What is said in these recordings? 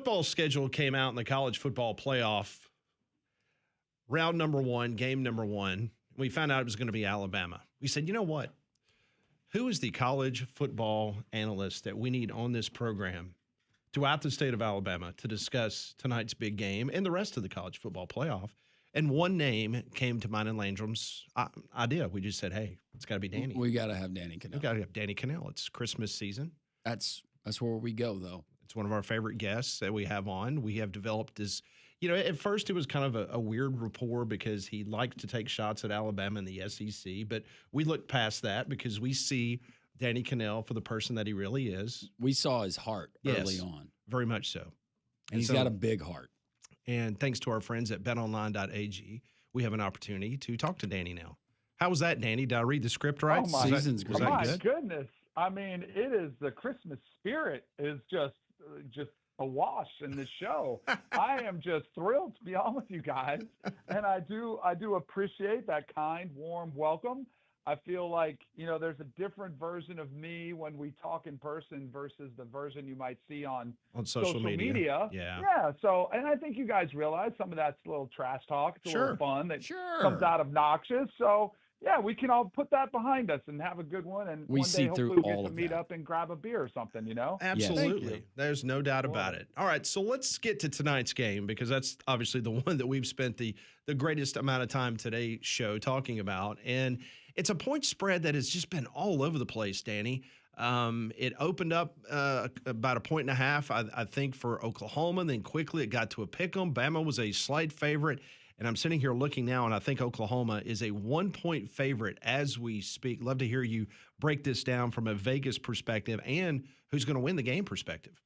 football schedule came out in the college football playoff, round number 1, game number 1. We found out it was going to be Alabama. We said, you know what? Who is the college football analyst that we need on this program throughout the state of Alabama to discuss tonight's big game and the rest of the college football playoff? And one name came to mind in Landrum's idea. We just said, hey, it's got to be Danny. We got to have Danny Kanell. We got to have Danny Kanell. It's Christmas season. That's where we go, though. It's one of our favorite guests that we have on. We have developed this, at first it was kind of a weird rapport because he liked to take shots at Alabama and the SEC, but we look past that because we see Danny Kanell for the person that he really is. We saw his heart early on. Very much so. And he's got a big heart. And thanks to our friends at betonline.ag, we have an opportunity to talk to Danny now. How was that, Danny? Did I read the script right? Oh, my, Season's was that good? Goodness. I mean, it is the Christmas spirit is just awash in this show. I am just thrilled to be on with you guys. And I do appreciate that kind, warm welcome. I feel like, there's a different version of me when we talk in person versus the version you might see on social media. Yeah. Yeah. So, and I think you guys realize some of that's a little trash talk. It's a little fun that comes out obnoxious. So, yeah, we can all put that behind us and have a good one. And we one see day, through hopefully, all we get of to meet that. up and grab a beer or something, Absolutely. Yes. There's no doubt about it. All right, so let's get to tonight's game because that's obviously the one that we've spent the greatest amount of time today's show talking about. And it's a point spread that has just been all over the place, Danny. It opened up about 1.5, I think, for Oklahoma. Then quickly it got to a pick 'em. Bama was a slight favorite. And I'm sitting here looking now, and I think Oklahoma is a 1-point favorite as we speak. Love to hear you break this down from a Vegas perspective and who's going to win the game perspective.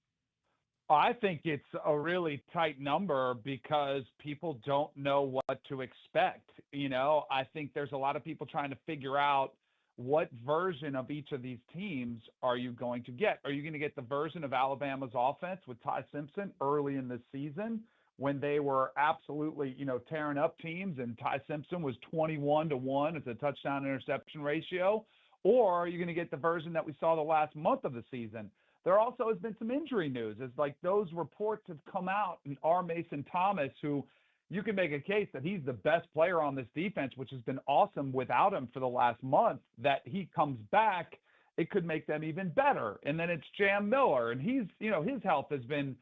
I think it's a really tight number because people don't know what to expect. I think there's a lot of people trying to figure out what version of each of these teams are you going to get? Are you going to get the version of Alabama's offense with Ty Simpson early in the season when they were absolutely, tearing up teams and Ty Simpson was 21-1 as a touchdown interception ratio? Or are you going to get the version that we saw the last month of the season? There also has been some injury news. It's like those reports have come out, and R. Mason Thomas, who you can make a case that he's the best player on this defense, which has been awesome without him for the last month, that he comes back, it could make them even better. And then it's Jam Miller, and he's, his health has been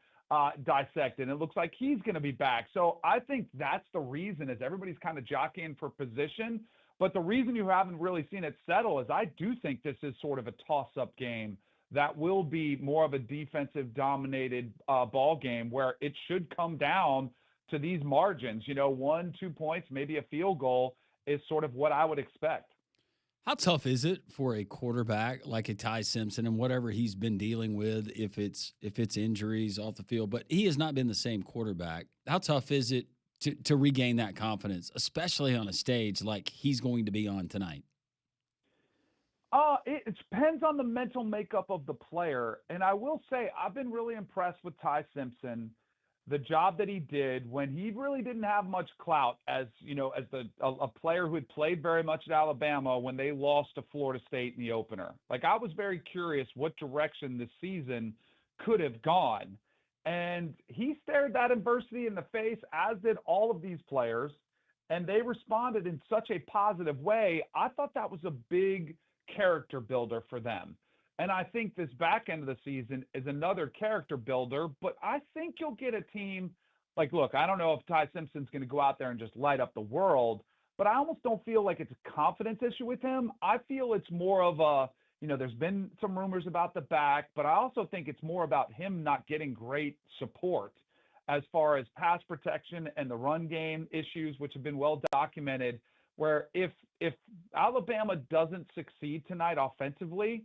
dissected. It looks like he's going to be back. So I think that's the reason is everybody's kind of jockeying for position. But the reason you haven't really seen it settle is I do think this is sort of a toss-up game that will be more of a defensive dominated ball game where it should come down to these margins, 1-2 points, maybe a field goal is sort of what I would expect. How tough is it for a quarterback like a Ty Simpson and whatever he's been dealing with, if it's injuries off the field, but he has not been the same quarterback. How tough is it to regain that confidence, especially on a stage like he's going to be on tonight? It depends on the mental makeup of the player. And I will say I've been really impressed with Ty Simpson, the job that he did when he really didn't have much clout as a player who had played very much at Alabama when they lost to Florida State in the opener. Like, I was very curious what direction this season could have gone. And he stared that adversity in the face, as did all of these players, and they responded in such a positive way. I thought that was a big character builder for them. And I think this back end of the season is another character builder, but I think you'll get a team like, look, I don't know if Ty Simpson's going to go out there and just light up the world, but I almost don't feel like it's a confidence issue with him. I feel it's more of a, there's been some rumors about the back, but I also think it's more about him not getting great support as far as pass protection and the run game issues, which have been well documented, where if Alabama doesn't succeed tonight offensively,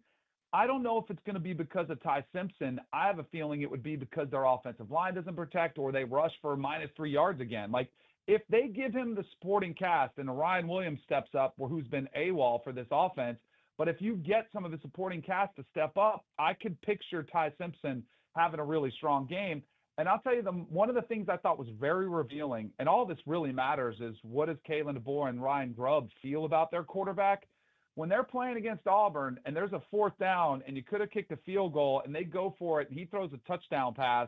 I don't know if it's going to be because of Ty Simpson. I have a feeling it would be because their offensive line doesn't protect or they rush for -3 yards again. Like, if they give him the supporting cast and Ryan Williams steps up, who's been AWOL for this offense, but if you get some of the supporting cast to step up, I could picture Ty Simpson having a really strong game. And I'll tell you, one of the things I thought was very revealing, and all this really matters, is what does Kalen DeBoer and Ryan Grubb feel about their quarterback? When they're playing against Auburn and there's a 4th down and you could have kicked a field goal and they go for it and he throws a touchdown pass,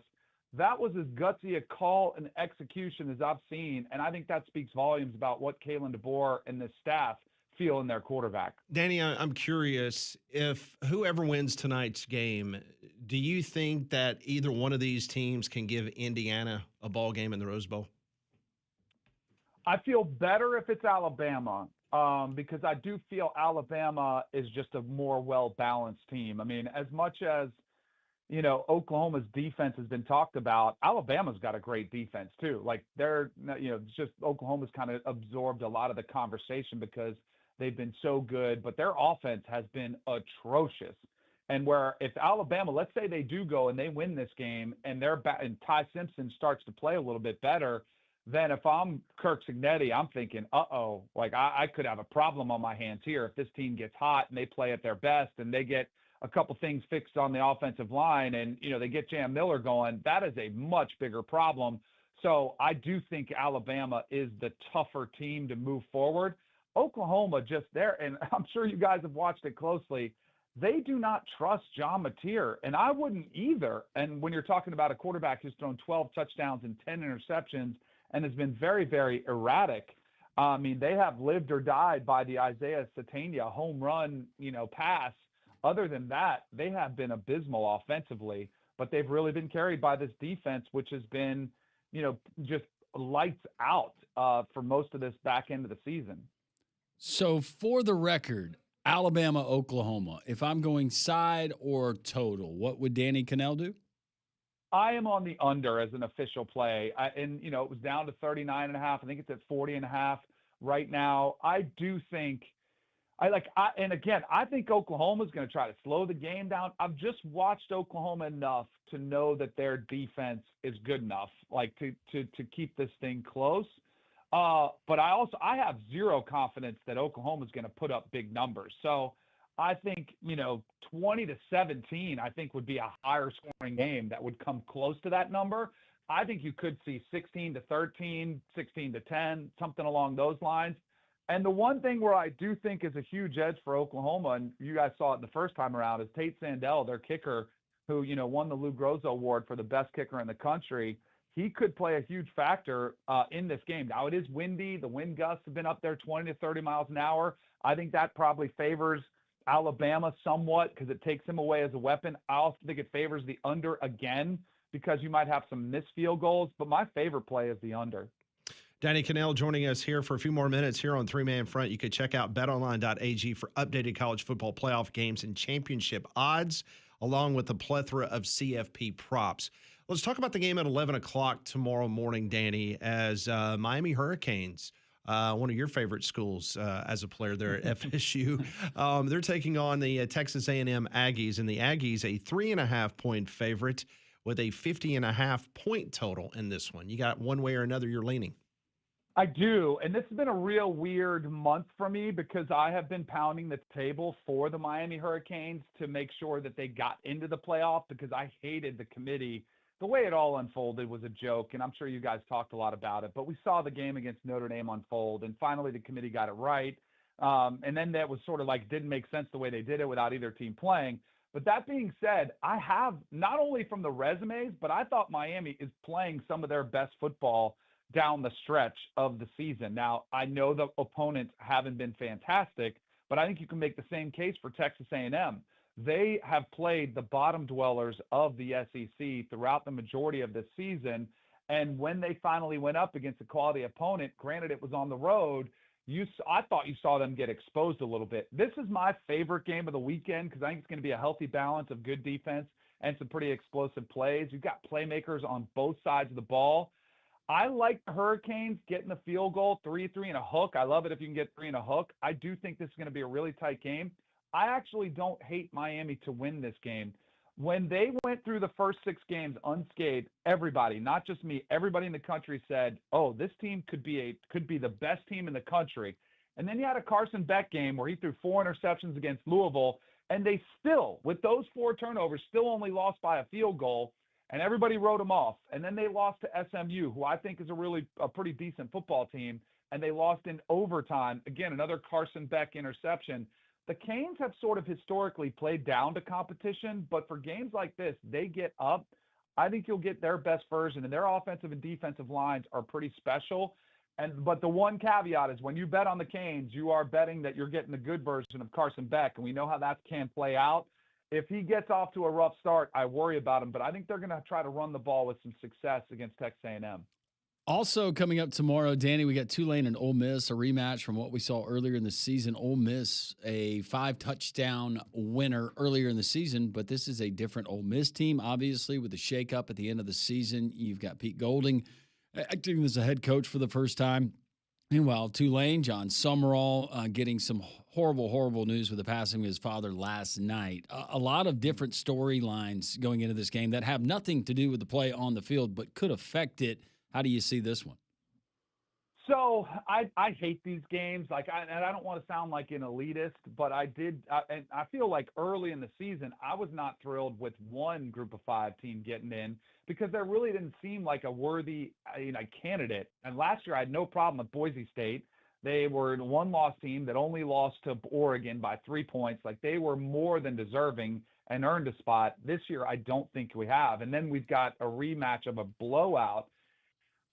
that was as gutsy a call and execution as I've seen. And I think that speaks volumes about what Kalen DeBoer and this staff feel in their quarterback. Danny, I'm curious if whoever wins tonight's game, do you think that either one of these teams can give Indiana a ball game in the Rose Bowl? I feel better if it's Alabama, because I do feel Alabama is just a more well-balanced team. I mean, as much as, Oklahoma's defense has been talked about, Alabama's got a great defense too. Like it's just Oklahoma's kind of absorbed a lot of the conversation because they've been so good, but their offense has been atrocious. And where if Alabama, let's say they do go and they win this game and and Ty Simpson starts to play a little bit better, then if I'm Kirk Cignetti, I'm thinking, like I could have a problem on my hands here if this team gets hot and they play at their best and they get a couple things fixed on the offensive line and, they get Jam Miller going. That is a much bigger problem. So I do think Alabama is the tougher team to move forward. Oklahoma just there, and I'm sure you guys have watched it closely. They do not trust John Mateer, and I wouldn't either. And when you're talking about a quarterback who's thrown 12 touchdowns and 10 interceptions and has been very, very erratic, I mean, they have lived or died by the Isaiah Satania home run, pass. Other than that, they have been abysmal offensively, but they've really been carried by this defense, which has been, just lights out for most of this back end of the season. So for the record, Alabama, Oklahoma, if I'm going side or total, what would Danny Kanell do? I am on the under as an official play. It was down to 39.5. I think it's at 40.5 right now. I do think I think Oklahoma's going to try to slow the game down. I've just watched Oklahoma enough to know that their defense is good enough, like to keep this thing close. But I have zero confidence that Oklahoma is going to put up big numbers. So I think, 20-17, I think would be a higher scoring game that would come close to that number. I think you could see 16-13, 16-10, something along those lines. And the one thing where I do think is a huge edge for Oklahoma, and you guys saw it the first time around, is Tate Sandell, their kicker, who, won the Lou Groza Award for the best kicker in the country. He could play a huge factor in this game. Now, it is windy. The wind gusts have been up there 20 to 30 miles an hour. I think that probably favors Alabama somewhat because it takes him away as a weapon. I also think it favors the under again because you might have some missed field goals. But my favorite play is the under. Danny Kanell joining us here for a few more minutes here on Three Man Front. You could check out betonline.ag for updated college football playoff games and championship odds, along with a plethora of CFP props. Let's talk about the game at 11 o'clock tomorrow morning, Danny, as Miami Hurricanes, one of your favorite schools as a player there at FSU. They're taking on the Texas A&M Aggies, and the Aggies a 3.5-point favorite with a 50.5-point total in this one. You got one way or another you're leaning. I do, and this has been a real weird month for me because I have been pounding the table for the Miami Hurricanes to make sure that they got into the playoff because I hated the committee. The way it all unfolded was a joke, and I'm sure you guys talked a lot about it, but we saw the game against Notre Dame unfold, and finally the committee got it right. And then that was sort of like didn't make sense the way they did it without either team playing. But that being said, I have not only from the resumes, but I thought Miami is playing some of their best football down the stretch of the season. Now, I know the opponents haven't been fantastic, but I think you can make the same case for Texas A&M. They have played the bottom dwellers of the SEC throughout the majority of this season, and when they finally went up against a quality opponent, granted it was on the road, I thought you saw them get exposed a little bit. This is my favorite game of the weekend because I think it's going to be a healthy balance of good defense and some pretty explosive plays. You've got playmakers on both sides of the ball. I like the Hurricanes getting the field goal, 3 and a hook. I love it if you can get 3 and a hook. I do think this is going to be a really tight game. I actually don't hate Miami to win this game. When they went through the first 6 games unscathed, everybody, not just me, everybody in the country said, oh, this team could be the best team in the country. And then you had a Carson Beck game where he threw 4 interceptions against Louisville, and they still, with those 4 turnovers, still only lost by a field goal. And everybody wrote them off. And then they lost to SMU, who I think is a pretty decent football team. And they lost in overtime. Again, another Carson Beck interception. The Canes have sort of historically played down to competition, but for games like this, they get up. I think you'll get their best version, and their offensive and defensive lines are pretty special. But the one caveat is when you bet on the Canes, you are betting that you're getting the good version of Carson Beck, and we know how that can play out. If he gets off to a rough start, I worry about him, but I think they're going to try to run the ball with some success against Texas A&M. Also coming up tomorrow, Danny, we got Tulane and Ole Miss, a rematch from what we saw earlier in the season. Ole Miss, a 5-touchdown winner earlier in the season, but this is a different Ole Miss team, obviously, with the shakeup at the end of the season. You've got Pete Golding acting as a head coach for the first time. Meanwhile, Tulane, John Summerall, getting some horrible news with the passing of his father last night. A lot of different storylines going into this game that have nothing to do with the play on the field, but could affect it. How do you see this one? So I hate these games. And I don't want to sound like an elitist, but and I feel like early in the season, I was not thrilled with one Group of 5 team getting in because there really didn't seem like a worthy candidate. And last year, I had no problem with Boise State. They were a one-loss team that only lost to Oregon by 3 points. Like, they were more than deserving and earned a spot. This year, I don't think we have. And then we've got a rematch of a blowout.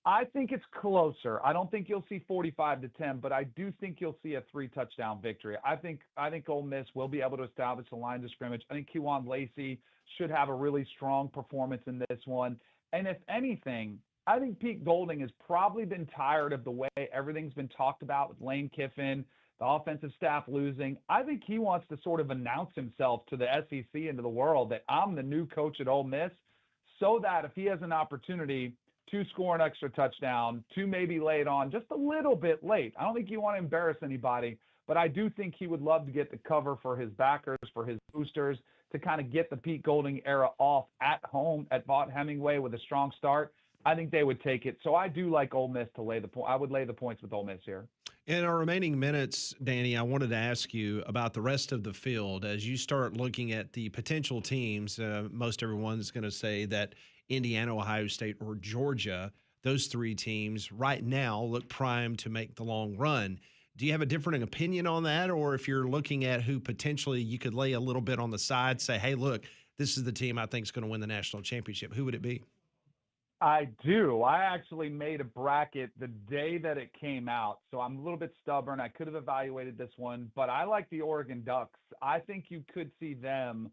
I think it's closer. I don't think you'll see 45-10, but I do think you'll see a 3-touchdown victory. I think Ole Miss will be able to establish the lines of scrimmage. I think Kewan Lacey should have a really strong performance in this one. And if anything, I think Pete Golding has probably been tired of the way everything's been talked about with Lane Kiffin, the offensive staff losing. I think he wants to sort of announce himself to the SEC and to the world that I'm the new coach at Ole Miss, so that if he has an opportunity to score an extra touchdown, to maybe lay it on just a little bit late. I don't think you want to embarrass anybody, but I do think he would love to get the cover for his backers, for his boosters, to kind of get the Pete Golding era off at home at Vaught Hemingway with a strong start. I think they would take it. So I do like Ole Miss to lay the point. I would lay the points with Ole Miss here. In our remaining minutes, Danny, I wanted to ask you about the rest of the field. As you start looking at the potential teams, most everyone's going to say that Indiana, Ohio State, or Georgia, those 3 teams right now look primed to make the long run. Do you have a different opinion on that? Or if you're looking at who potentially you could lay a little bit on the side, say, hey, look, this is the team I think is going to win the national championship, who would it be? I do. I actually made a bracket the day that it came out, so I'm a little bit stubborn. I could have evaluated this one, but I like the Oregon Ducks. I think you could see them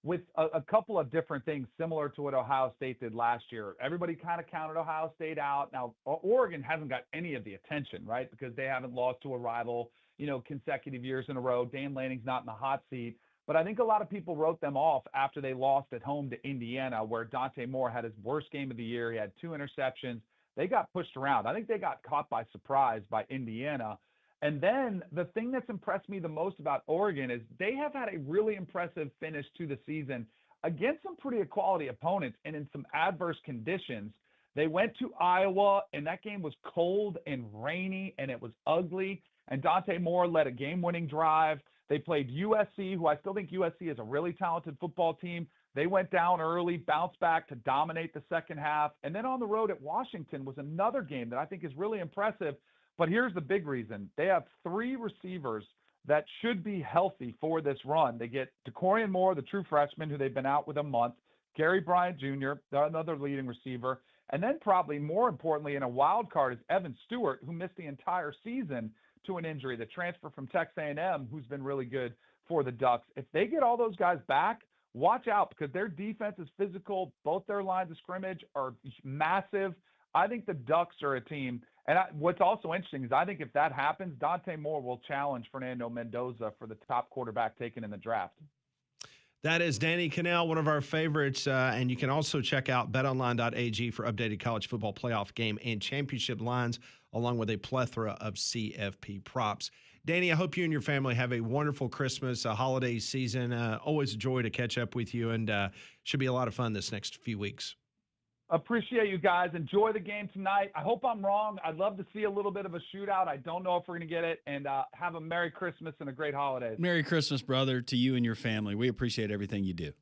with a couple of different things similar to what Ohio State did last year. Everybody kind of counted Ohio State out. Now, Oregon hasn't got any of the attention, right, because they haven't lost to a rival, consecutive years in a row. Dan Lanning's not in the hot seat. But I think a lot of people wrote them off after they lost at home to Indiana, where Dante Moore had his worst game of the year. He had 2 interceptions. They got pushed around. I think they got caught by surprise by Indiana. And then the thing that's impressed me the most about Oregon is they have had a really impressive finish to the season against some pretty quality opponents and in some adverse conditions. They went to Iowa, and that game was cold and rainy, and it was ugly. And Dante Moore led a game-winning drive. They played USC, who I still think USC is a really talented football team. They went down early, bounced back to dominate the second half. And then on the road at Washington was another game that I think is really impressive. But here's the big reason. They have 3 receivers that should be healthy for this run. They get DeCorian Moore, the true freshman, who they've been out with a month, Gary Bryant Jr., another leading receiver, and then probably more importantly in a wild card is Evan Stewart, who missed the entire season to an injury, the transfer from Texas A&M, who's been really good for the Ducks. If they get all those guys back, watch out, because their defense is physical. Both their lines of scrimmage are massive. I think the Ducks are a team. And what's also interesting is I think if that happens, Dante Moore will challenge Fernando Mendoza for the top quarterback taken in the draft. That is Danny Kanell, one of our favorites. And you can also check out betonline.ag for updated college football playoff game and championship lines, along with a plethora of CFP props. Danny, I hope you and your family have a wonderful Christmas, holiday season. Always a joy to catch up with you, and should be a lot of fun this next few weeks. Appreciate you guys. Enjoy the game tonight. I hope I'm wrong. I'd love to see a little bit of a shootout. I don't know if we're going to get it. And have a Merry Christmas and a great holiday. Merry Christmas, brother, to you and your family. We appreciate everything you do.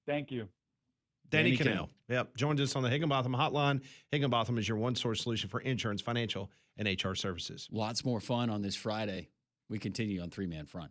Thank you. Danny Kanell. Yep. Joined us on the Higginbotham Hotline. Higginbotham is your one-source solution for insurance, financial, and HR services. Lots more fun on this Friday. We continue on 3-Man Front.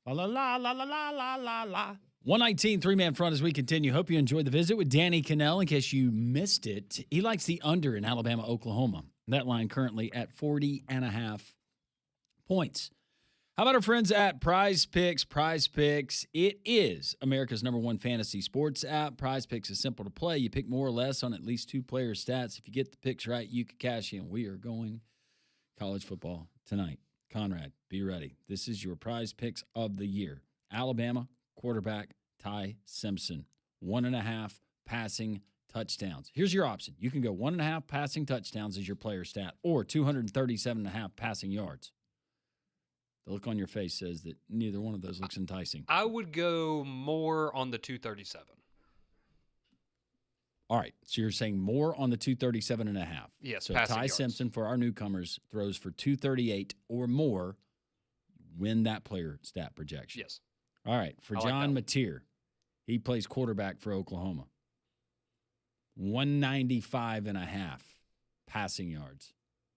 La la la la la la la la la. 119 three-man front as we continue. Hope you enjoyed the visit with Danny Kanell. In case you missed it, he likes the under in Alabama, Oklahoma. That line currently at 40.5 points. How about our friends at Prize Picks? Prize Picks, it is America's #1 fantasy sports app. Prize Picks is simple to play. You pick more or less on at least 2 player stats. If you get the picks right, you can cash in. We are going college football tonight. Conrad, be ready. This is your Prize Picks of the year. Alabama quarterback Ty Simpson, 1.5 passing touchdowns. Here's your option. You can go 1.5 passing touchdowns as your player stat or 237.5 passing yards. The look on your face says that neither one of those looks enticing. I would go more on the 237. All right, so you're saying more on the 237.5. Yes, so passing Ty yards. Simpson, for our newcomers, throws for 238 or more. Win that player stat projection. Yes. All right, for I like John that Mateer, he plays quarterback for Oklahoma. 195.5 passing yards,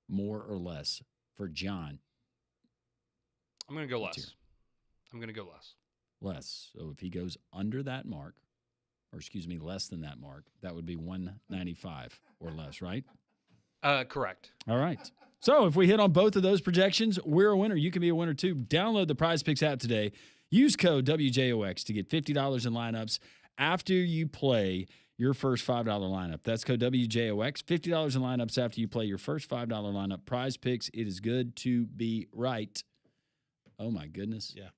more or less for John. I'm going to go Mateer. less. I'm going to go less. Less. So if he goes under that mark, or excuse me, less than that mark, that would be 195 or less, right? Correct. All right. So if we hit on both of those projections, we're a winner. You can be a winner too. Download the Prize Picks app today. Use code WJOX to get $50 in lineups after you play your first $5 lineup. That's code WJOX. $50 in lineups after you play your first $5 lineup. Prize Picks, it is good to be right. Oh, my goodness. Yeah.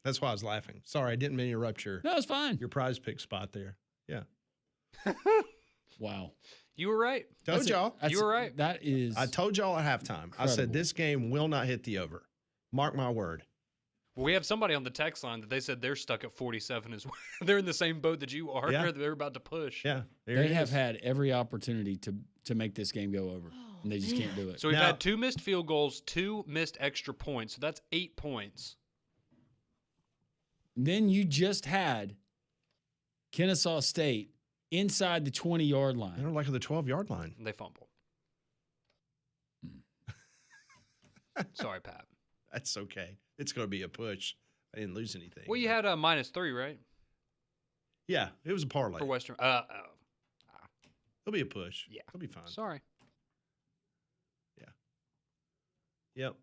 That's why I was laughing. Sorry, I didn't mean to interrupt your No, it's fine. Prize Pick spot there. Yeah. Wow. You were right. Told y'all. You were right. That is. I told y'all at halftime. I said Incredible. this game will not hit the over. Mark my word. We have somebody on the text line that they said they're stuck at 47 as well. They're in the same boat that you are. Yeah. They're about to push. Yeah. there They it have is. had every opportunity to make this game go over, and they just can't do it. So we've Now- had 2 missed field goals, 2 missed extra points. So that's 8 points. Then you just had Kennesaw State inside the 20-yard They're line. like on the 12-yard line. And they fumbled. Sorry, Pat. That's okay. It's going to be a push. I didn't lose anything. Well, you but- had a -3, right? Yeah, it was a parlay. For Western. It'll be a push. Yeah. It'll be fine. Sorry. Yep.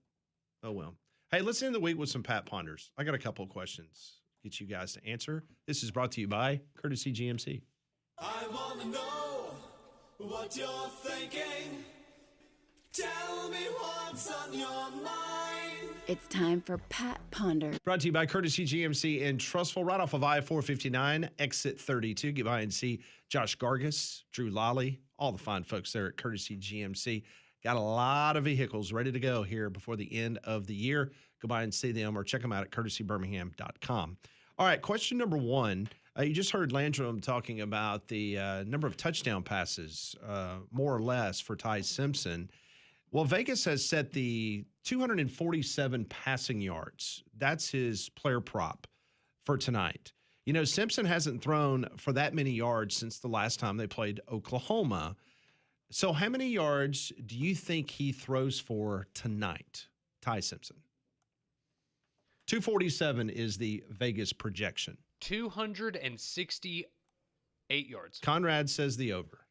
Oh, well. Hey, let's end the week with some Pat Ponders. I got a couple of questions to get you guys to answer. This is brought to you by Courtesy GMC. I want to know what you're thinking. Tell me what's on your mind. It's time for Pat Ponder. Brought to you by Courtesy GMC in Trussville, right off of I-459, exit 32. Get by and see Josh Gargis, Drew Lally, all the fine folks there at Courtesy GMC. Got a lot of vehicles ready to go here before the end of the year. Go by and see them or check them out at courtesybirmingham.com. All right, question number 1. You just heard Landrum talking about the number of touchdown passes, more or less, for Ty Simpson. Well, Vegas has set the 247 passing yards. That's his player prop for tonight. You know, Simpson hasn't thrown for that many yards since the last time they played Oklahoma. So how many yards do you think he throws for tonight, Ty Simpson? 247 is the Vegas projection. 268 yards. Conrad says the over.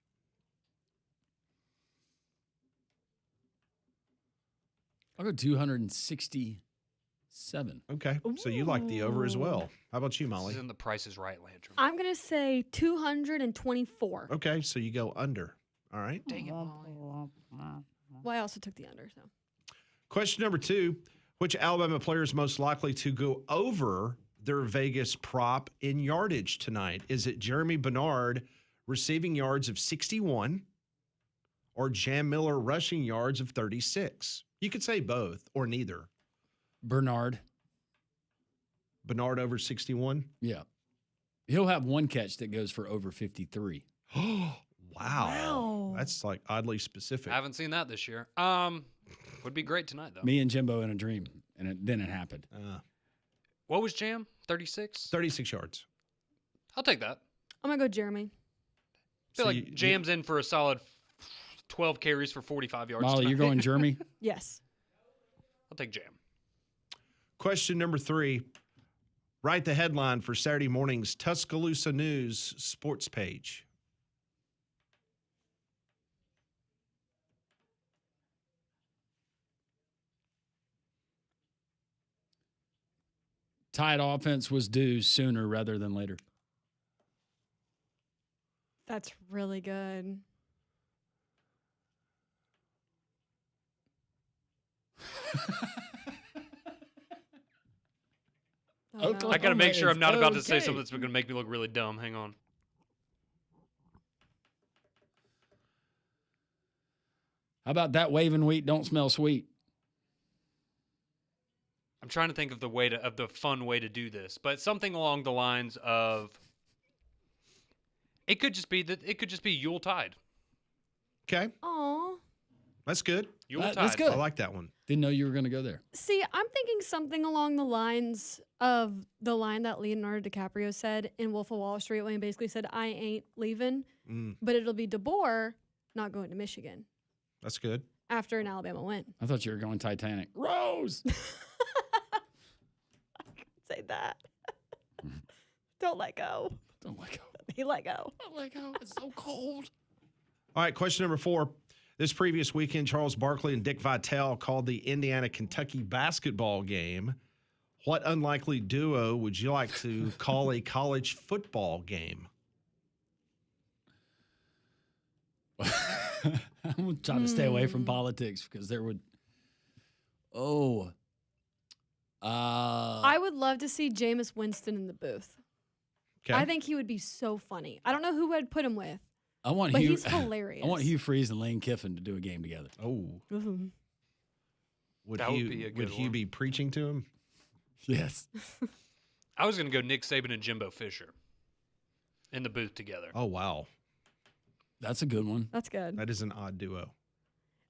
I'll go 267. Okay, so you like the over as well. How about you, Molly? This is in the Price is Right, Landrum. I'm going to say 224. Okay, so you go under. All right. Dang it, Molly. Well, I also took the under, so. Question number 2, which Alabama player is most likely to go over their Vegas prop in yardage tonight? Is it Jeremy Bernard receiving yards of 61 or Jam Miller rushing yards of 36? You could say both or neither. Bernard. Bernard over 61? Yeah. He'll have one catch that goes for over 53. Wow. Wow. That's like oddly specific. I haven't seen that this year. Would be great tonight, though. Me and Jimbo in a dream, and then it happened. What was Jam? 36? 36 yards. I'll take that. I'm going to go Jeremy. I feel So like Jam's in for a solid 12 carries for 45 yards. Molly, tonight. you're going Jeremy? Yes. I'll take Jam. Question number 3. Write the headline for Saturday morning's Tuscaloosa News sports page. Tide offense was due sooner rather than later. That's really good. Oh, no. I got to make sure I'm not about to say okay. something that's going to make me look really dumb. Hang on. How about that waving wheat don't smell sweet? I'm trying to think of the fun way to do this, but something along the lines of it could just be Yuletide. Okay, Aw. that's good. Yuletide. That's good. I like that one. Didn't know you were going to go there. See, I'm thinking something along the lines of the line that Leonardo DiCaprio said in Wolf of Wall Street when he basically said, I ain't leaving, but it'll be DeBoer not going to Michigan That's good. after an Alabama win. I thought you were going Titanic. Rose! Say that. Don't let go. Don't let go. He let go. Don't let go. It's so cold. All right, question number 4. This previous weekend, Charles Barkley and Dick Vitale called the Indiana-Kentucky basketball game. What unlikely duo would you like to call a college football game? I'm going to try to stay away from politics because there would. I would love to see Jameis Winston in the booth. Okay. I think he would be so funny. I don't know who I'd put him with, I want but Hugh. he's hilarious. I want Hugh Freeze and Lane Kiffin to do a game together. Oh, Mhm. That would be a good would Hugh one. be preaching to him? Yes. I was going to go Nick Saban and Jimbo Fisher in the booth together. Oh, wow. That's a good one. That's good. That is an odd duo.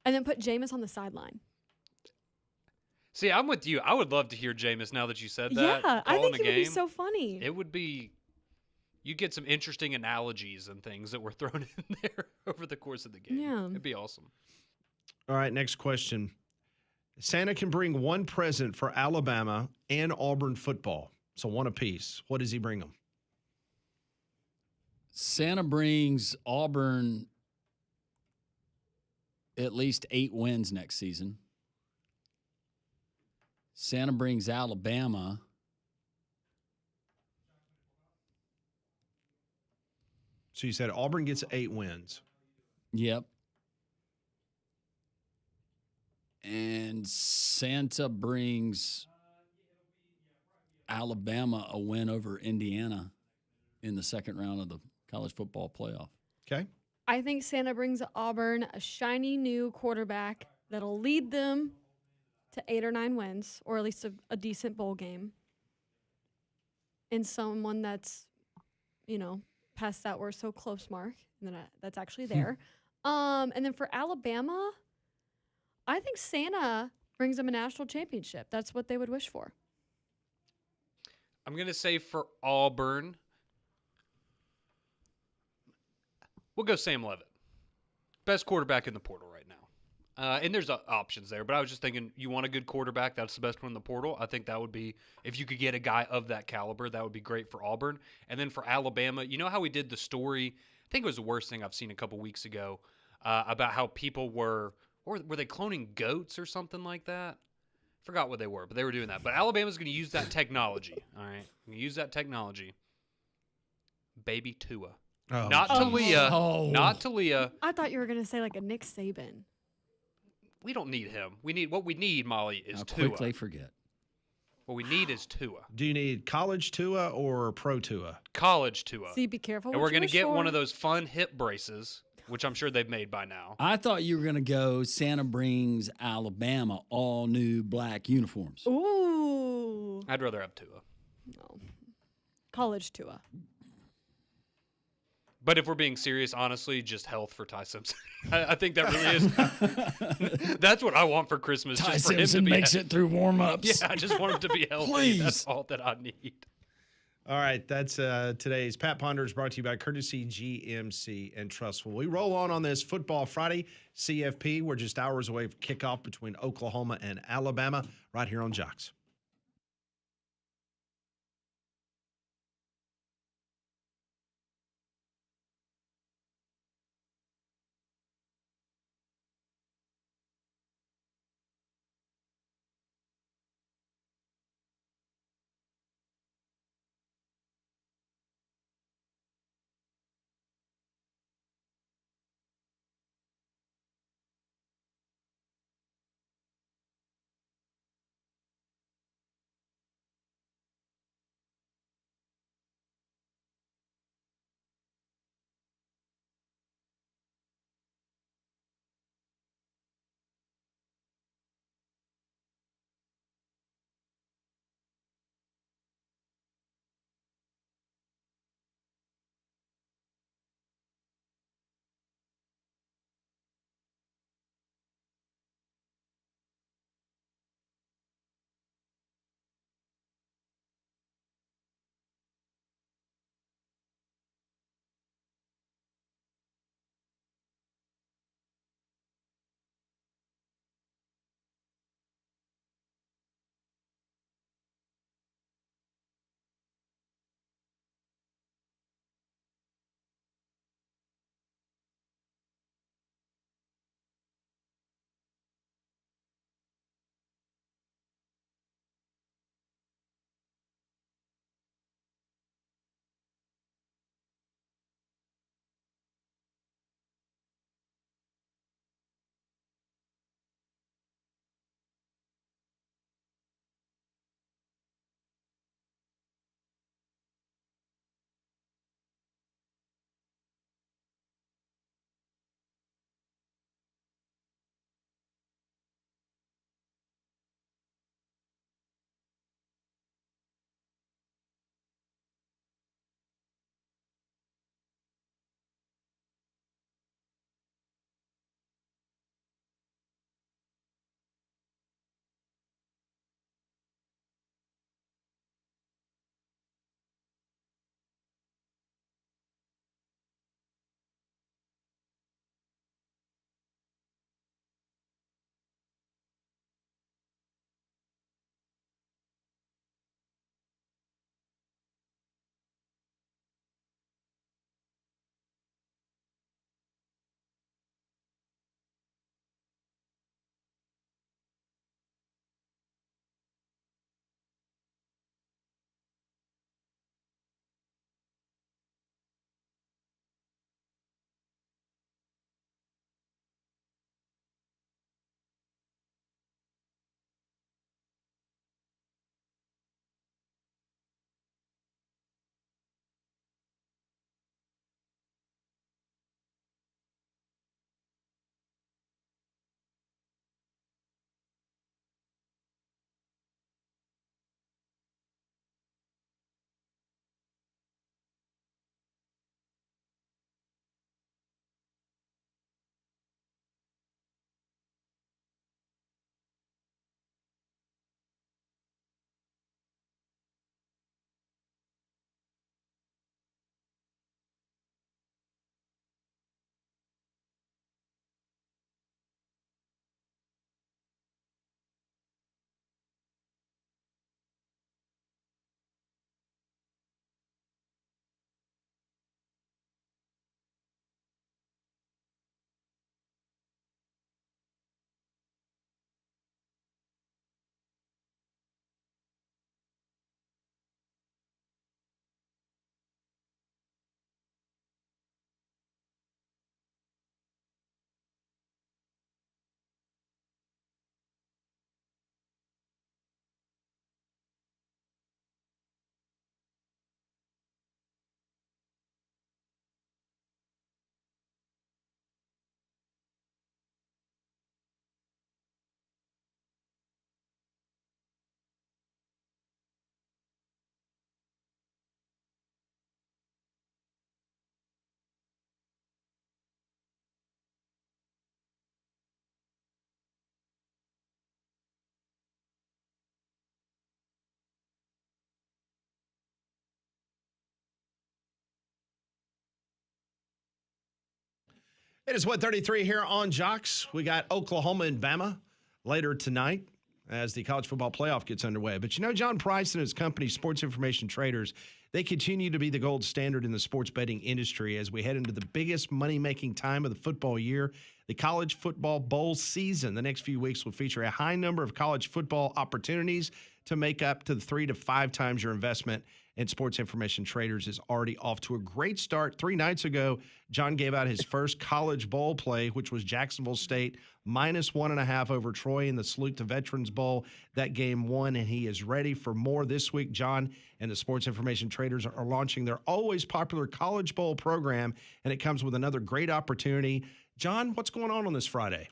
And then put Jameis on the sideline. See, I'm with you. I would love to hear Jameis now that you said that. Yeah, I calling think a he would be game. so funny. It would be. You get some interesting analogies and things that were thrown in there over the course of the game. Yeah. It'd be awesome. All right, next question. Santa can bring one present for Alabama and Auburn football. So one apiece. What does he bring them? Santa brings Auburn at least 8 wins next season. Santa brings Alabama So you said Auburn gets 8 wins. Yep. And Santa brings Alabama a win over Indiana in the second round of the college football playoff. Okay. I think Santa brings Auburn a shiny new quarterback that'll lead them to 8 or 9 wins, or at least a decent bowl game. And someone that's, past that we're so close mark, and then that's actually there. And then for Alabama, I think Santa brings them a national championship. That's what they would wish for. I'm going to say for Auburn, we'll go Sam Leavitt. Best quarterback in the portal right now. And there's options there, but I was just thinking you want a good quarterback, that's the best one in the portal. I think that would be, if you could get a guy of that caliber, that would be great for Auburn. And then for Alabama, you know how we did the story, I think it was the worst thing I've seen a couple weeks ago, about how people were they cloning goats or something like that? Forgot what they were, but they were doing that. But Alabama's going to use that technology, all right? Going to use that technology. Baby Tua. Oh, Not geez. Talia. Oh. Not Talia. I thought you were going to say like a Nick Saban. We don't need him. What we need, Molly, is How Tua. quick they forget. What we need is Tua. Do you need college Tua or pro Tua? College Tua. See, be careful. And what we're you going to wish get one for. of those fun hip braces, which I'm sure they've made by now. I thought you were going to go Santa brings Alabama all new black uniforms. Ooh. I'd rather have Tua. No. College Tua. But if we're being serious, honestly, just health for Ty Simpson. I think that really is. That's what I want for Christmas. Ty just for him to Simpson be makes it through warm-ups. Yeah, I just want him to be healthy. Please. That's all that I need. All right, that's today's Pat Ponders brought to you by Courtesy GMC and Trustful. We roll on this Football Friday CFP. We're just hours away from kickoff between Oklahoma and Alabama right here on Jocks. It is 1:33 here on Jocks. We got Oklahoma and Bama later tonight as the college football playoff gets underway. But you know, John Price and his company, Sports Information Traders, they continue to be the gold standard in the sports betting industry as we head into the biggest money-making time of the football year, the college football bowl season. The next few weeks will feature a high number of college football opportunities to make up to 3 to 5 times your investment. And Sports Information Traders is already off to a great start. 3 nights ago, John gave out his first college bowl play, which was Jacksonville State -1.5 over Troy in the Salute to Veterans Bowl. That game won, and he is ready for more this week. John and the Sports Information Traders are launching their always popular College Bowl program, and it comes with another great opportunity. John, what's going on this Friday?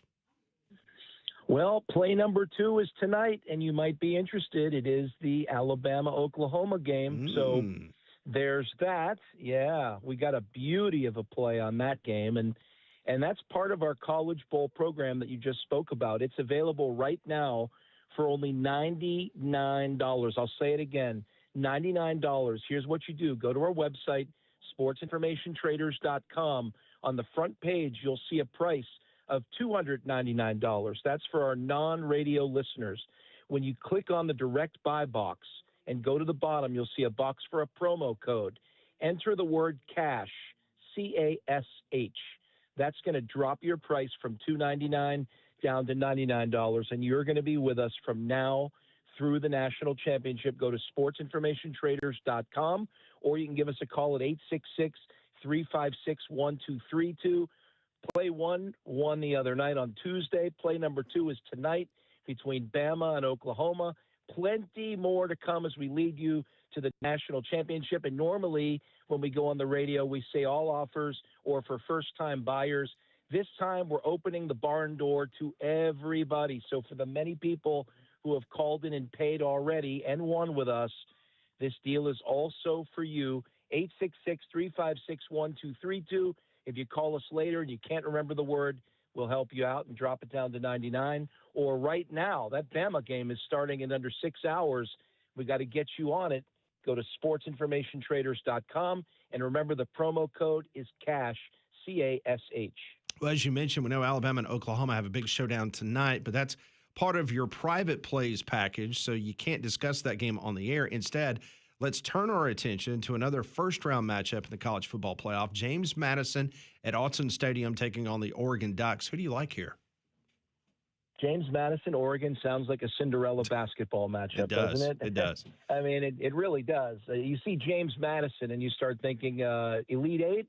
Well, play number 2 is tonight, and you might be interested. It is the Alabama-Oklahoma game. So there's that. Yeah, we got a beauty of a play on that game, and that's part of our College Bowl program that you just spoke about. It's available right now for only $99. I'll say it again, $99. Here's what you do. Go to our website, sportsinformationtraders.com. On the front page, you'll see a price of $299. That's for our non-radio listeners. When you click on the direct buy box and go to the bottom, you'll see a box for a promo code. Enter the word CASH, C-A-S-H. That's going to drop your price from $299 down to $99, and you're going to be with us from now through the national championship. Go to sportsinformationtraders.com, or you can give us a call at 866-356-1232. Play 1 won the other night on Tuesday. Play number 2 is tonight between Bama and Oklahoma. Plenty more to come as we lead you to the national championship. And normally when we go on the radio, we say all offers or for first-time buyers. This time we're opening the barn door to everybody. So for the many people who have called in and paid already and won with us, this deal is also for you. 866-356-1232. If you call us later and you can't remember the word, we'll help you out and drop it down to 99. Or right now, that Bama game is starting in under 6 hours. We got to get you on it. Go to sportsinformationtraders.com. And remember, the promo code is CASH, C-A-S-H. Well, as you mentioned, we know Alabama and Oklahoma have a big showdown tonight, but that's part of your private plays package, so you can't discuss that game on the air. Instead, let's turn our attention to another first-round matchup in the college football playoff. James Madison at Autzen Stadium taking on the Oregon Ducks. Who do you like here? James Madison, Oregon sounds like a Cinderella basketball matchup, doesn't it? It does. I mean, it really does. You see James Madison and you start thinking Elite Eight.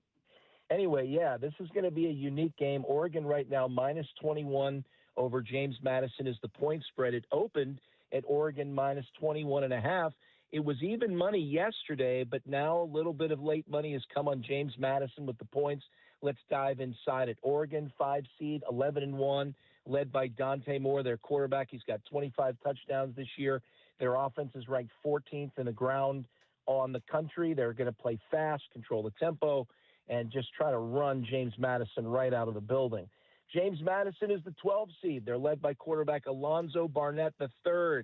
Anyway, yeah, this is going to be a unique game. Oregon right now -21 over James Madison is the point spread. It opened at Oregon -21.5. It was even money yesterday, but now a little bit of late money has come on James Madison with the points. Let's dive inside it. Oregon, 5 seed, 11-1, led by Dante Moore, their quarterback. He's got 25 touchdowns this year. Their offense is ranked 14th in the ground on the country. They're going to play fast, control the tempo, and just try to run James Madison right out of the building. James Madison is the 12 seed. They're led by quarterback Alonzo Barnett III.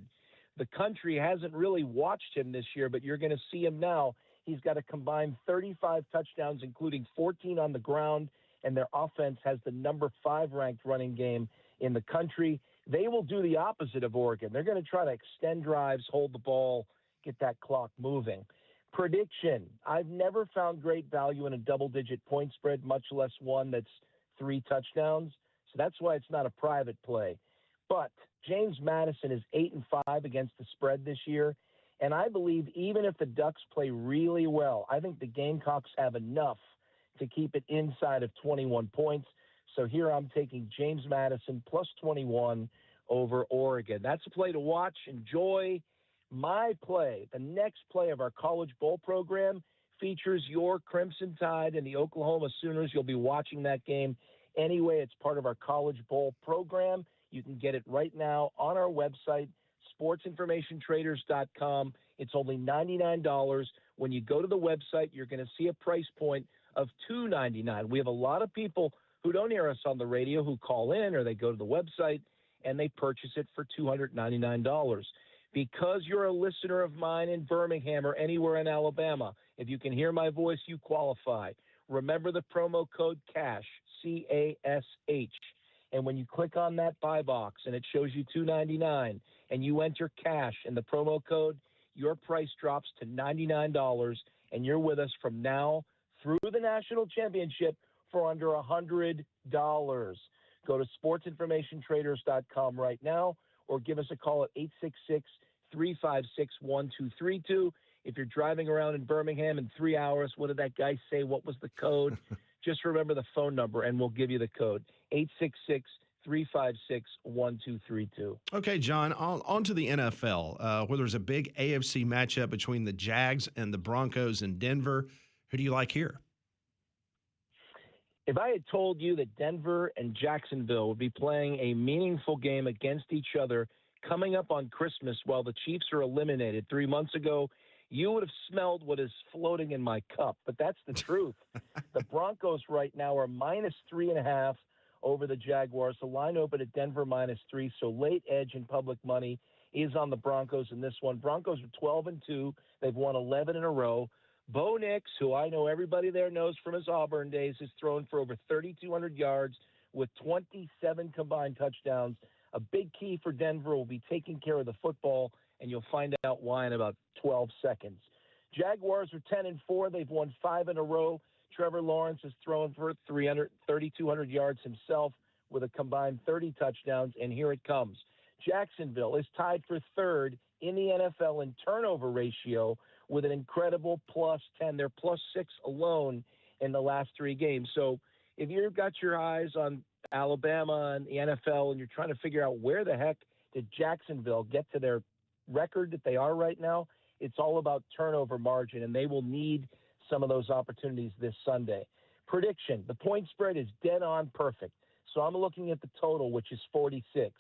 The country hasn't really watched him this year, but you're going to see him now. He's got a combined 35 touchdowns, including 14 on the ground, and their offense has the number 5 ranked running game in the country. They will do the opposite of Oregon. They're going to try to extend drives, hold the ball, get that clock moving. Prediction: I've never found great value in a double-digit point spread, much less one that's 3 touchdowns. So that's why it's not a private play. But James Madison is 8-5 against the spread this year, and I believe even if the Ducks play really well, I think the Gamecocks have enough to keep it inside of 21 points. So here I'm taking James Madison plus 21 over Oregon. That's a play to watch. Enjoy. My play, the next play of our College Bowl program, features your Crimson Tide and the Oklahoma Sooners. You'll be watching that game anyway. It's part of our College Bowl program. You can get it right now on our website, sportsinformationtraders.com. It's only $99. When you go to the website, you're going to see a price point of $299. We have a lot of people who don't hear us on the radio who call in or they go to the website and they purchase it for $299. Because you're a listener of mine in Birmingham or anywhere in Alabama, if you can hear my voice, you qualify. remember the promo code CASH, CASH. And when you click on that buy box and it shows you $2.99 and you enter CASH in the promo code, your price drops to $99 and you're with us from now through the national championship for under $100. Go to sportsinformationtraders.com right now or give us a call at 866-356-1232. If you're driving around in Birmingham in 3 hours, what did that guy say? What was the code? Just remember the phone number, and we'll give you the code, 866-356-1232. Okay, John, on to the NFL, where there's a big AFC matchup between the Jags and the Broncos in Denver. Who do you like here? If I had told you that Denver and Jacksonville would be playing a meaningful game against each other coming up on Christmas while the Chiefs are eliminated 3 months ago, you would have smelled what is floating in my cup. But that's the truth. The Broncos right now are -3.5 over the Jaguars. The line opened at Denver -3, so late edge in public money is on the Broncos in this one. Broncos are 12-2. They've won 11 in a row. Bo Nix, who I know everybody there knows from his Auburn days, has thrown for over 3,200 yards with 27 combined touchdowns. A big key for Denver will be taking care of the football, and you'll find out why in about 12 seconds. Jaguars are 10-4. They've won 5 in a row. Trevor Lawrence has thrown for 3,200 yards himself with a combined 30 touchdowns, and here it comes. Jacksonville is tied for third in the NFL in turnover ratio with an incredible +10. They're +6 alone in the last 3 games. So if you've got your eyes on Alabama and the NFL and you're trying to figure out where the heck did Jacksonville get to their record that they are right now, it's all about turnover margin, and they will need some of those opportunities this Sunday. Prediction, the point spread is dead on perfect. So I'm looking at the total, which is 46.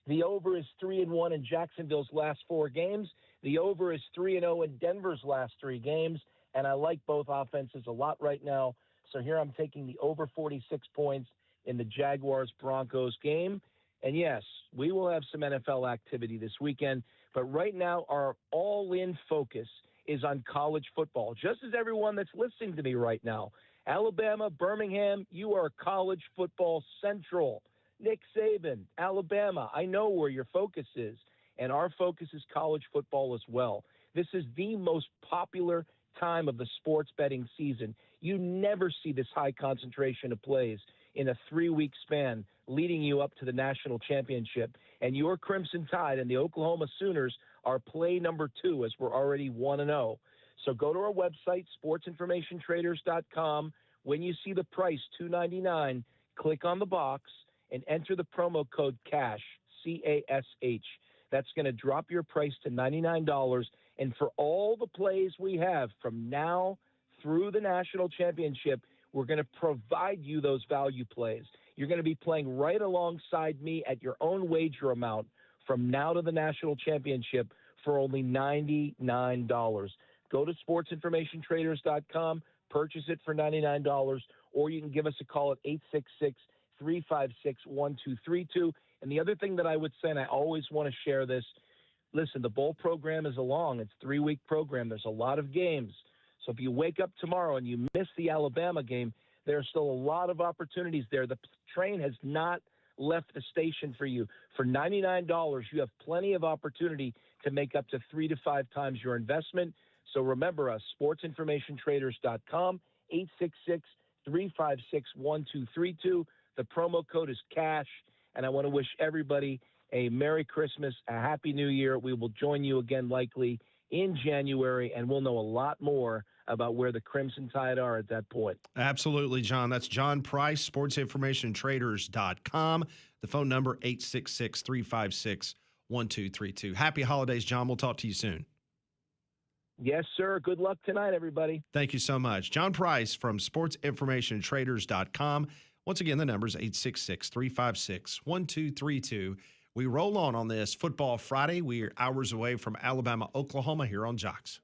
The over is 3-1 in Jacksonville's last 4 games. The over is 3-0 in Denver's last 3 games, and I like both offenses a lot right now. So here I'm taking the over 46 points in the Jaguars-Broncos game. And yes, we will have some NFL activity this weekend, but right now our all-in focus is on college football, just as everyone that's listening to me right now. Alabama, Birmingham, you are college football central. Nick Saban, Alabama, I know where your focus is, and our focus is college football as well. This is the most popular time of the sports betting season. You never see this high concentration of plays in a 3-week span leading you up to the national championship. And your Crimson Tide and the Oklahoma Sooners are play number 2 as we're already 1-0. So go to our website, sportsinformationtraders.com. When you see the price, $2.99, click on the box and enter the promo code CASH, C-A-S-H. That's going to drop your price to $99. And for all the plays we have from now through the national championship, we're going to provide you those value plays. You're going to be playing right alongside me at your own wager amount from now to the national championship for only $99. Go to sportsinformationtraders.com, purchase it for $99, or you can give us a call at 866-356-1232. And the other thing that I would say, and I always want to share this, listen, the bowl program is long. It's a 3-week program. There's a lot of games. So if you wake up tomorrow and you miss the Alabama game, there are still a lot of opportunities there. The train has not left the station for you. For $99, you have plenty of opportunity to make up to 3 to 5 times your investment. So remember us, sportsinformationtraders.com, 866-356-1232. The promo code is CASH, and I want to wish everybody a Merry Christmas, a Happy New Year. We will join you again likely in January, and we'll know a lot more about where the Crimson Tide are at that point. Absolutely, John. That's John Price, sportsinformationtraders.com. The phone number, 866-356-1232. Happy holidays, John. We'll talk to you soon. Yes, sir. Good luck tonight, everybody. Thank you so much. John Price from sportsinformationtraders.com. Once again, the number is 866-356-1232. We roll on this Football Friday. We are hours away from Alabama, Oklahoma here on Jocks.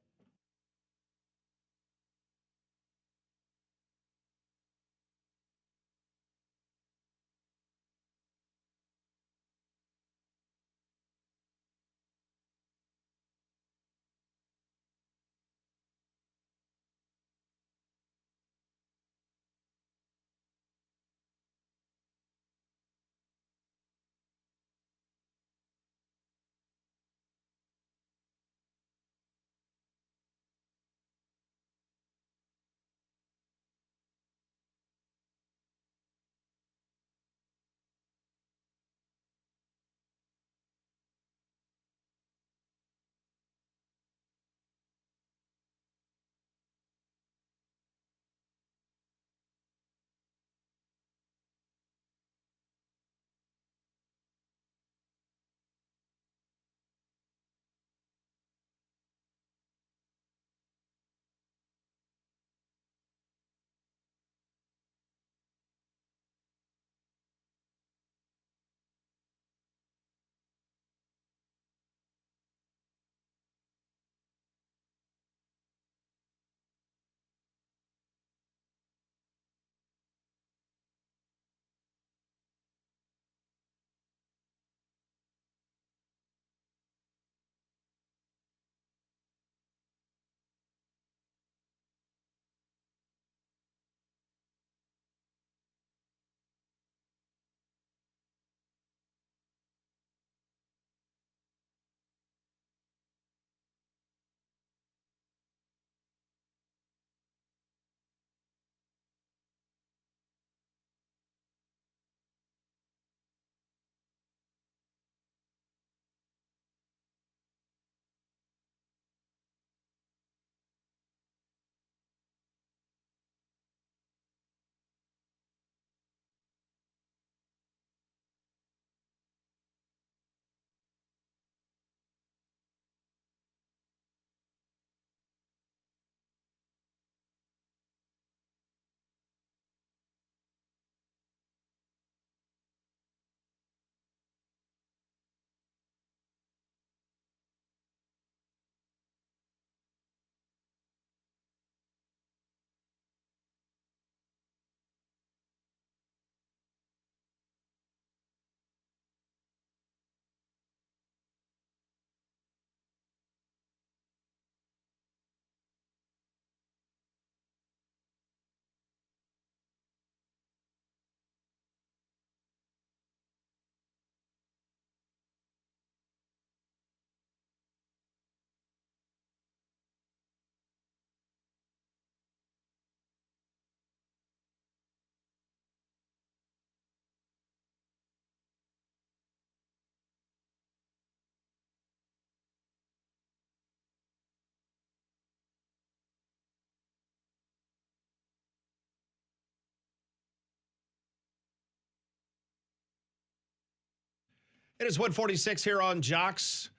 It is 1:46 here on Jocks.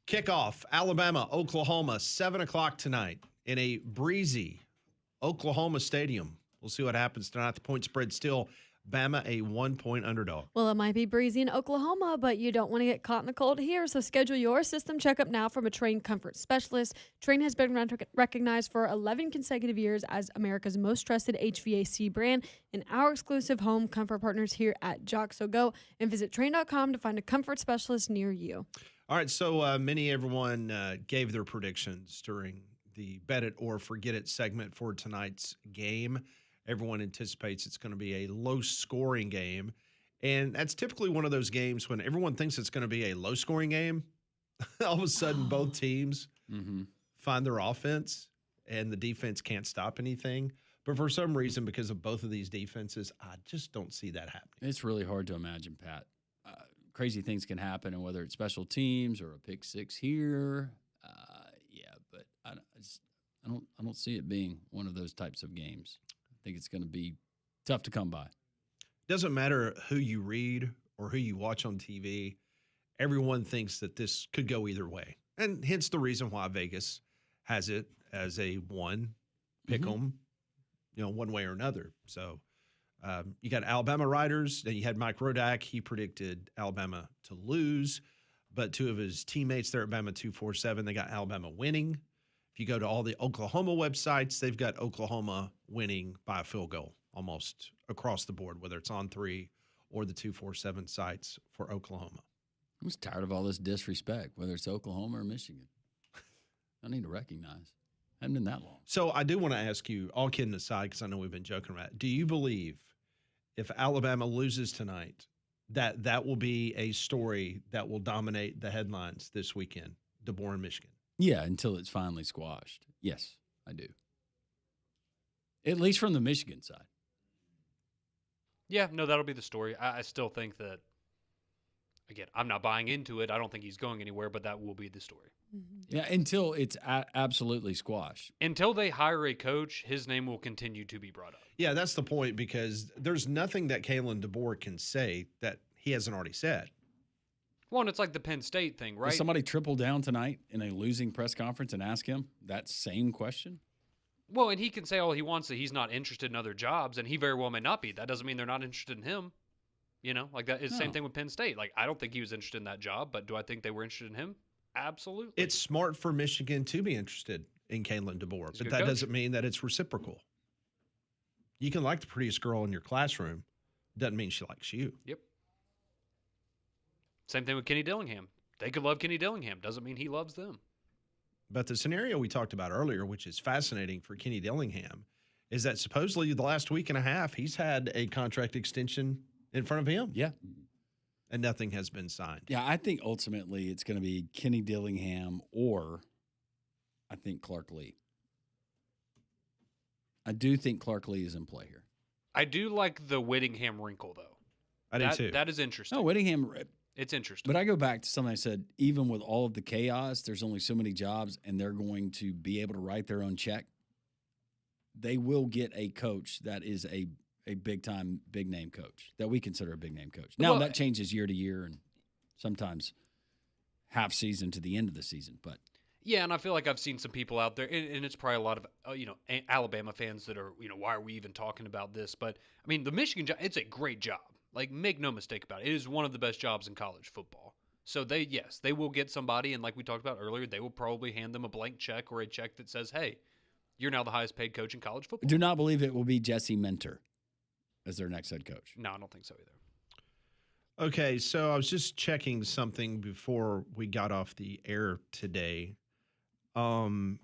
Kickoff, Alabama, Oklahoma, 7 o'clock tonight in a breezy Oklahoma stadium. We'll see what happens tonight. The point spread still Bama a 1-point underdog. Well, it might be breezy in Oklahoma, but you don't want to get caught in the cold here. So schedule your system checkup now from a Train comfort specialist. Train has been recognized for 11 consecutive years as America's most trusted HVAC brand and our exclusive home comfort partners here at Jock. So go and visit train.com to find a comfort specialist near you. All right, so everyone gave their predictions during the Bet It or Forget It segment for tonight's game. Everyone anticipates it's going to be a low-scoring game, and that's typically one of those games when everyone thinks it's going to be a low-scoring game. All of a sudden, both teams find their offense, and the defense can't stop anything. But for some reason, because of both of these defenses, I just don't see that happening. It's really hard to imagine, Pat. Crazy things can happen, and whether it's special teams or a pick six here, but I don't see it being one of those types of games. I think it's going to be tough to come by. Doesn't matter who you read or who you watch on TV. Everyone thinks that this could go either way, and hence the reason why Vegas has it as a one pick 'em, one way or another. So. You got Alabama riders. Then you had Mike Rodak. He predicted Alabama to lose, but two of his teammates there at Bama 247, they got Alabama winning. If you go to all the Oklahoma websites, they've got Oklahoma winning by a field goal almost across the board, whether it's on 3 or the 247 sites for Oklahoma. I'm just tired of all this disrespect, whether it's Oklahoma or Michigan. I need to recognize. Hasn't been that long. So I do want to ask you, all kidding aside, because I know we've been joking about it, do you believe if Alabama loses tonight, that will be a story that will dominate the headlines this weekend, DeBoer and Michigan? Yeah, until it's finally squashed. Yes, I do. At least from the Michigan side. Yeah, no, that'll be the story. I still think that, again, I'm not buying into it. I don't think he's going anywhere, but that will be the story. Yeah, until it's absolutely squashed. Until they hire a coach, his name will continue to be brought up. Yeah, that's the point, because there's nothing that Kalen DeBoer can say that he hasn't already said. Well, and it's like the Penn State thing, right? Does somebody triple down tonight in a losing press conference and ask him that same question? Well, and he can say all he wants that he's not interested in other jobs, and he very well may not be. That doesn't mean they're not interested in him. Like that is the same thing with Penn State. Like, I don't think he was interested in that job, but do I think they were interested in him? Absolutely. It's smart for Michigan to be interested in Kalen DeBoer, but that doesn't mean that it's reciprocal. You can like the prettiest girl in your classroom. Doesn't mean she likes you. Yep. Same thing with Kenny Dillingham. They could love Kenny Dillingham. Doesn't mean he loves them. But the scenario we talked about earlier, which is fascinating for Kenny Dillingham, is that supposedly the last week and a half, he's had a contract extension in front of him. Yeah. And nothing has been signed. Yeah, I think ultimately it's going to be Kenny Dillingham or I think Clark Lee. I do think Clark Lee is in play here. I do like the Whittingham wrinkle, though. I do too. That is interesting. No, Whittingham. It's interesting. But I go back to something I said, even with all of the chaos, there's only so many jobs, and they're going to be able to write their own check. They will get a coach that is a big-time, big-name coach that we consider a big-name coach. Now, that changes year to year and sometimes half season to the end of the season. But yeah, and I feel like I've seen some people out there, and it's probably a lot of Alabama fans that are, why are we even talking about this? But, I mean, the Michigan job, it's a great job. Like, make no mistake about it. It is one of the best jobs in college football. So, they will get somebody, and like we talked about earlier, they will probably hand them a blank check or a check that says, hey, you're now the highest-paid coach in college football. I do not believe it will be Jesse Minter as their next head coach. No, I don't think so either. Okay, so I was just checking something before we got off the air today. John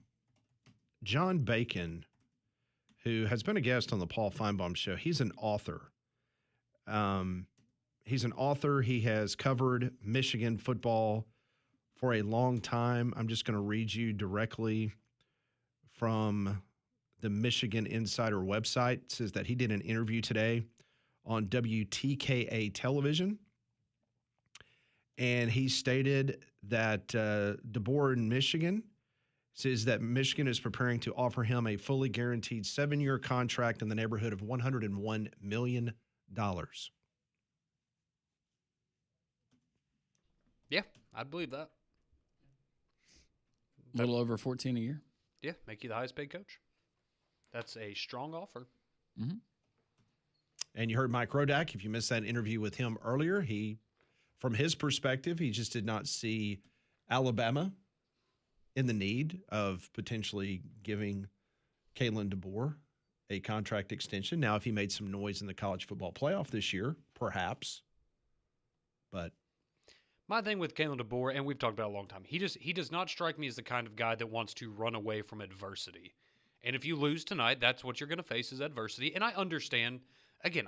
Bacon, who has been a guest on the Paul Feinbaum show, he's an author. He's an author. He has covered Michigan football for a long time. I'm just going to read you directly from the Michigan Insider website. It says that he did an interview today on WTKA television. And he stated that DeBoer in Michigan says that Michigan is preparing to offer him a fully guaranteed 7-year contract in the neighborhood of $101 million. Yeah, I'd believe that. A little over 14 a year. Yeah, make you the highest paid coach. That's a strong offer. Mm-hmm. And you heard Mike Rodak. If you missed that interview with him earlier, from his perspective, he just did not see Alabama in the need of potentially giving Kalen DeBoer a contract extension. Now, if he made some noise in the college football playoff this year, perhaps. But my thing with Kalen DeBoer, and we've talked about it a long time, he does not strike me as the kind of guy that wants to run away from adversity. And if you lose tonight, that's what you're going to face is adversity. And I understand. Again,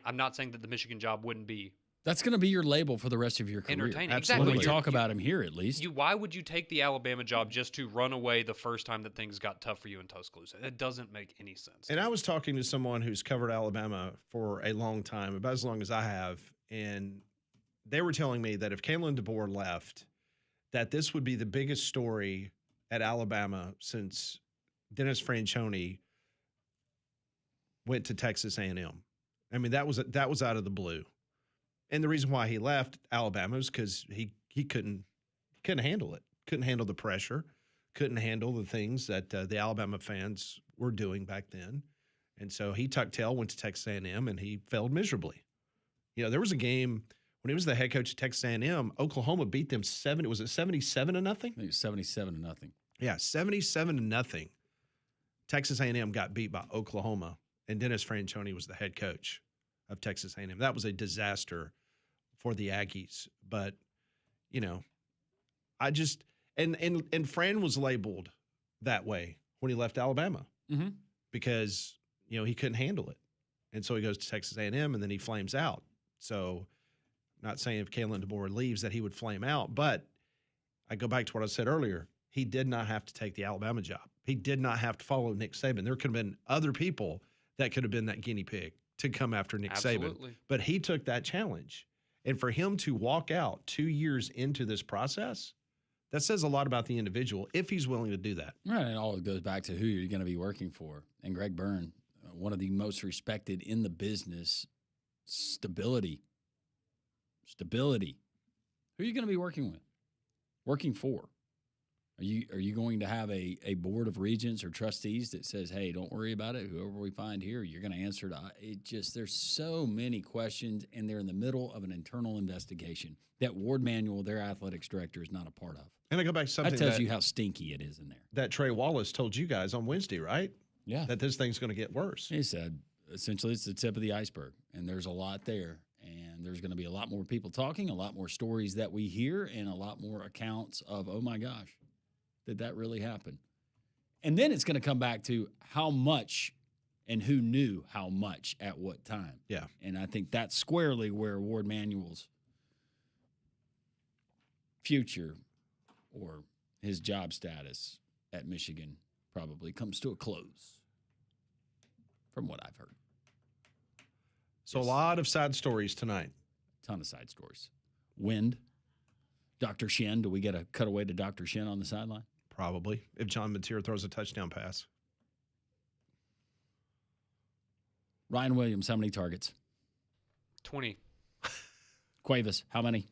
I'm not saying that the Michigan job wouldn't be That's going to be your label for the rest of your career. entertaining. Absolutely. When we Exactly. talk about him here, at least. Why would you take the Alabama job just to run away the first time that things got tough for you in Tuscaloosa? It doesn't make any sense. And I was talking to someone who's covered Alabama for a long time, about as long as I have, and they were telling me that if Kalen DeBoer left, that this would be the biggest story at Alabama since Dennis Franchione went to Texas A&M. I mean, that was out of the blue. And the reason why he left Alabama is because he couldn't handle it, couldn't handle the pressure, couldn't handle the things that the Alabama fans were doing back then. And so he tucked tail, went to Texas A&M, and he failed miserably. You know, there was a game when he was the head coach at Texas A&M, Oklahoma beat them 77-0? I think it was 77-0. Yeah, 77-0. Texas A&M got beat by Oklahoma, and Dennis Franchione was the head coach of Texas A&M. That was a disaster for the Aggies. But, you know, I just and Fran was labeled that way when he left Alabama because, you know, he couldn't handle it. And so he goes to Texas A&M, and then he flames out. So not saying if Kalen DeBoer leaves that he would flame out, but I go back to what I said earlier. He did not have to take the Alabama job. He did not have to follow Nick Saban. There could have been other people that could have been that guinea pig to come after Nick Saban. But he took that challenge. And for him to walk out 2 years into this process, that says a lot about the individual if he's willing to do that. Right, and it all goes back to who you're going to be working for. And Greg Byrne, one of the most respected in the business, stability. Who are you going to be working with? Working for? Are you going to have a board of regents or trustees that says, hey, don't worry about it. Whoever we find here, you're going to answer to it. Just there's so many questions, and they're in the middle of an internal investigation that Ward Manuel, their athletics director, is not a part of. And I go back to something that tells you how stinky it is in there. That Trey Wallace told you guys on Wednesday, right? Yeah. That this thing's going to get worse. He said, essentially, it's the tip of the iceberg, and there's a lot there. And there's going to be a lot more people talking, a lot more stories that we hear, and a lot more accounts of, oh, my gosh, did that really happen? And then it's going to come back to how much and who knew how much at what time. Yeah. And I think that's squarely where Ward Manuel's future or his job status at Michigan probably comes to a close, from what I've heard. So a lot of sad stories tonight. Ton of side stories. Wind. Dr. Shin. Do we get a cutaway to Dr. Shin on the sideline? Probably, if John Mateer throws a touchdown pass. Ryan Williams, how many targets? 20. Cuevas, how many?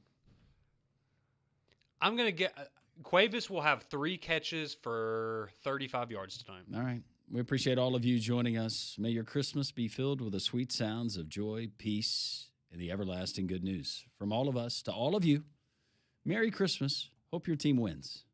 I'm going to get Cuevas will have 3 catches for 35 yards tonight. All right. We appreciate all of you joining us. May your Christmas be filled with the sweet sounds of joy, peace, and the everlasting good news. From all of us to all of you, Merry Christmas. Hope your team wins.